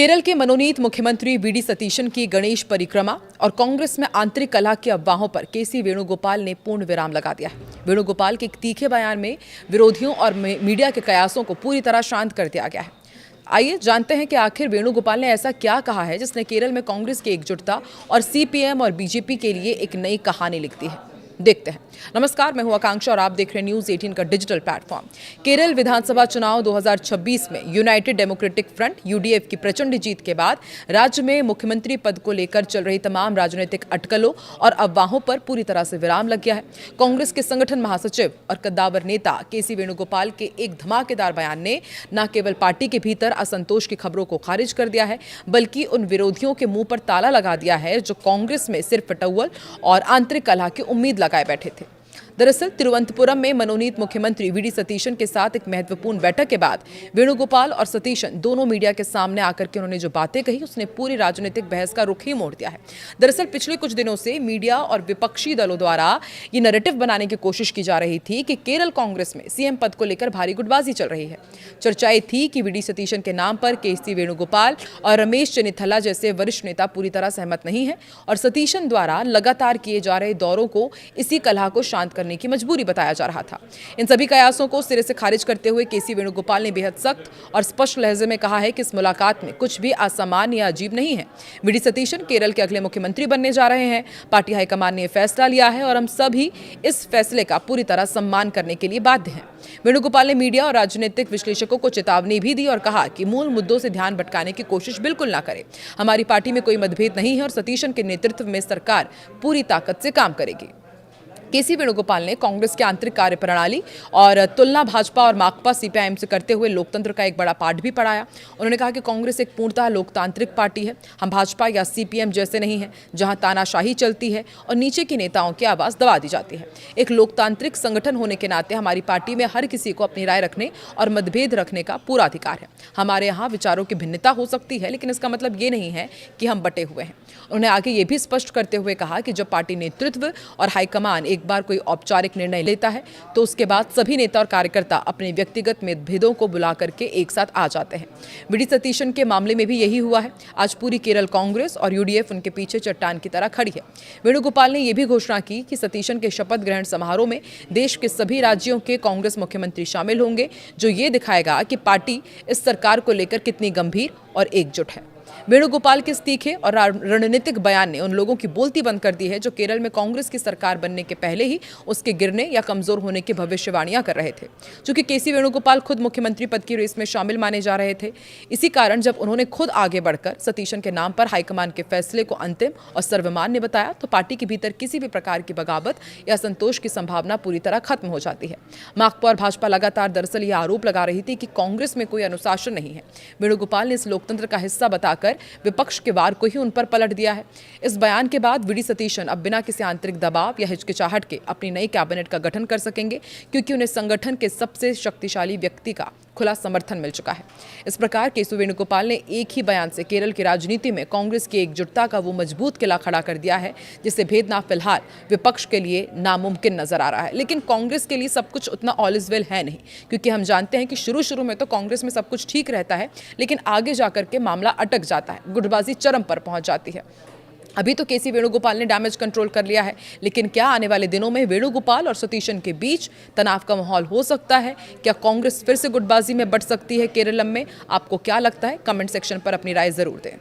केरल के मनोनीत मुख्यमंत्री वीडी सतीशन की गणेश परिक्रमा और कांग्रेस में आंतरिक कलह की अफवाहों पर केसी वेणुगोपाल ने पूर्ण विराम लगा दिया है। वेणुगोपाल के एक तीखे बयान में विरोधियों और मीडिया के कयासों को पूरी तरह शांत कर दिया गया है। आइए जानते हैं कि आखिर वेणुगोपाल ने ऐसा क्या कहा है जिसने केरल में कांग्रेस की एकजुटता और सीपीएम और बीजेपी के लिए एक नई कहानी लिख दी है। देखते हैं। नमस्कार, मैं हूं आकांक्षा और आप देख रहे हैं न्यूज 18 का डिजिटल प्लेटफॉर्म। केरल विधानसभा चुनाव 2026 में यूनाइटेड डेमोक्रेटिक फ्रंट यूडीएफ की प्रचंड जीत के बाद राज्य में मुख्यमंत्री पद को लेकर चल रही तमाम राजनीतिक अटकलों और अफवाहों पर पूरी तरह से विराम लग गया है। कांग्रेस के संगठन महासचिव और कद्दावर नेता केसी वेणुगोपाल के एक धमाकेदार बयान ने न केवल पार्टी के भीतर असंतोष की खबरों को खारिज कर दिया है, बल्कि उन विरोधियों के मुंह पर ताला लगा दिया है जो कांग्रेस में सिर्फ फटौवल और आंतरिक कलह की उम्मीद लगाए बैठे थे। दरअसल तिरुवनंतपुरम में मनोनीत मुख्यमंत्री वीडी सतीशन के साथ एक महत्वपूर्ण बैठक के बाद वेणुगोपाल और सतीशन दोनों मीडिया के सामने आकर के उन्होंने जो बातें कही उसने पूरी राजनीतिक बहस का रुख ही मोड़ दिया है। दरअसल पिछले कुछ दिनों से मीडिया और विपक्षी दलों द्वारा ये नैरेटिव बनाने की कोशिश की जा रही थी कि केरल कांग्रेस में सीएम पद को लेकर भारी गुटबाजी चल रही है। चर्चाएं थी कि वीडी सतीशन के नाम पर केसी वेणुगोपाल और रमेश चेन्निथला जैसे वरिष्ठ नेता पूरी तरह सहमत नहीं है और सतीशन द्वारा लगातार किए जा रहे दौरों को इसी कलह को शांत करने की मजबूरी बताया जा रहा था। इन सभी कयासों को सिरे से खारिज करते हुए केसी वेणुगोपाल ने बेहद सख्त और स्पष्ट लहजे में कहा है कि इस मुलाकात में कुछ भी असामान्य या अजीब नहीं है। वीडी सतीशन केरल के अगले मुख्यमंत्री बनने जा रहे हैं। पार्टी हाईकमान ने यह फैसला लिया है और हम सभी इस फैसले का पूरी तरह सम्मान करने के लिए बाध्य हैं। वेणुगोपाल ने मीडिया और राजनीतिक विश्लेषकों को चेतावनी भी दी और कहा कि मूल मुद्दों से ध्यान भटकाने की कोशिश बिल्कुल ना करें। हमारी पार्टी में कोई मतभेद नहीं है और सतीशन के नेतृत्व में सरकार पूरी ताकत से काम करेगी। केसी वेणुगोपाल ने कांग्रेस की आंतरिक कार्यप्रणाली और तुलना भाजपा और माकपा सीपीआईएम से करते हुए लोकतंत्र का एक बड़ा पाठ भी पढ़ाया। उन्होंने कहा कि कांग्रेस एक पूर्णतः लोकतांत्रिक पार्टी है। हम भाजपा या सीपीएम जैसे नहीं हैं जहां तानाशाही चलती है और नीचे की नेताओं की आवाज दबा दी जाती है। एक लोकतांत्रिक संगठन होने के नाते हमारी पार्टी में हर किसी को अपनी राय रखने और मतभेद रखने का पूरा अधिकार है। हमारे यहाँ विचारों की भिन्नता हो सकती है, लेकिन इसका मतलब ये नहीं है कि हम बटे हुए हैं। उन्होंने आगे ये भी स्पष्ट करते हुए कहा कि जब पार्टी नेतृत्व और हाईकमान एक बार कोई औपचारिक निर्णय लेता है तो उसके बाद सभी नेता और कार्यकर्ता अपने व्यक्तिगत मतभेदों को बुला करके एक साथ आ जाते हैं। वीडी सतीशन के मामले में भी यही हुआ है। आज पूरी केरल कांग्रेस और यूडीएफ उनके पीछे चट्टान की तरह खड़ी है। वेणुगोपाल ने यह भी घोषणा की कि सतीशन के शपथ ग्रहण समारोह में देश के सभी राज्यों के कांग्रेस मुख्यमंत्री शामिल होंगे, जो ये दिखाएगा कि पार्टी इस सरकार को लेकर कितनी गंभीर और एकजुट है। वेणुगोपाल के इस तीखे और रणनीतिक बयान ने उन लोगों की बोलती बंद कर दी है जो केरल में कांग्रेस की सरकार बनने के पहले ही उसके गिरने या कमजोर होने की भविष्यवाणियां कर रहे थे। चूंकि केसी वेणुगोपाल खुद मुख्यमंत्री पद की रेस में शामिल माने जा रहे थे, इसी कारण जब उन्होंने खुद आगे बढ़कर सतीशन के नाम पर हाईकमान के फैसले को अंतिम और सर्वमान्य बताया तो पार्टी के भीतर किसी भी प्रकार की बगावत या संतोष की संभावना पूरी तरह खत्म हो जाती है। माकपा और भाजपा लगातार दरअसल यह आरोप लगा रही थी कि कांग्रेस में कोई अनुशासन नहीं है। वेणुगोपाल ने इस लोकतंत्र का हिस्सा बताकर विपक्ष के वार को ही उन पर पलट दिया है। इस बयान के बाद वीडी सतीशन अब बिना किसी आंतरिक दबाव या हिचकिचाहट के अपनी नई कैबिनेट का गठन कर सकेंगे, क्योंकि उन्हें संगठन के सबसे शक्तिशाली व्यक्ति का खुला समर्थन मिल चुका है। इस प्रकार केसी वेणुगोपाल ने एक ही बयान से केरल की राजनीति में कांग्रेस की एकजुटता का वो मजबूत किला खड़ा कर दिया है जिसे भेदना फिलहाल विपक्ष के लिए नामुमकिन नजर आ रहा है। लेकिन कांग्रेस के लिए सब कुछ उतना ऑल इज वेल है नहीं, क्योंकि हम जानते हैं कि शुरू में तो कांग्रेस में सब कुछ ठीक रहता है, लेकिन आगे जाकर के मामला अटक जाता है, गुटबाजी चरम पर पहुंच जाती है। अभी तो केसी वेणुगोपाल ने डैमेज कंट्रोल कर लिया है, लेकिन क्या आने वाले दिनों में वेणुगोपाल और सतीशन के बीच तनाव का माहौल हो सकता है? क्या कांग्रेस फिर से गुटबाजी में बढ़ सकती है केरलम में? आपको क्या लगता है? कमेंट सेक्शन पर अपनी राय जरूर दें।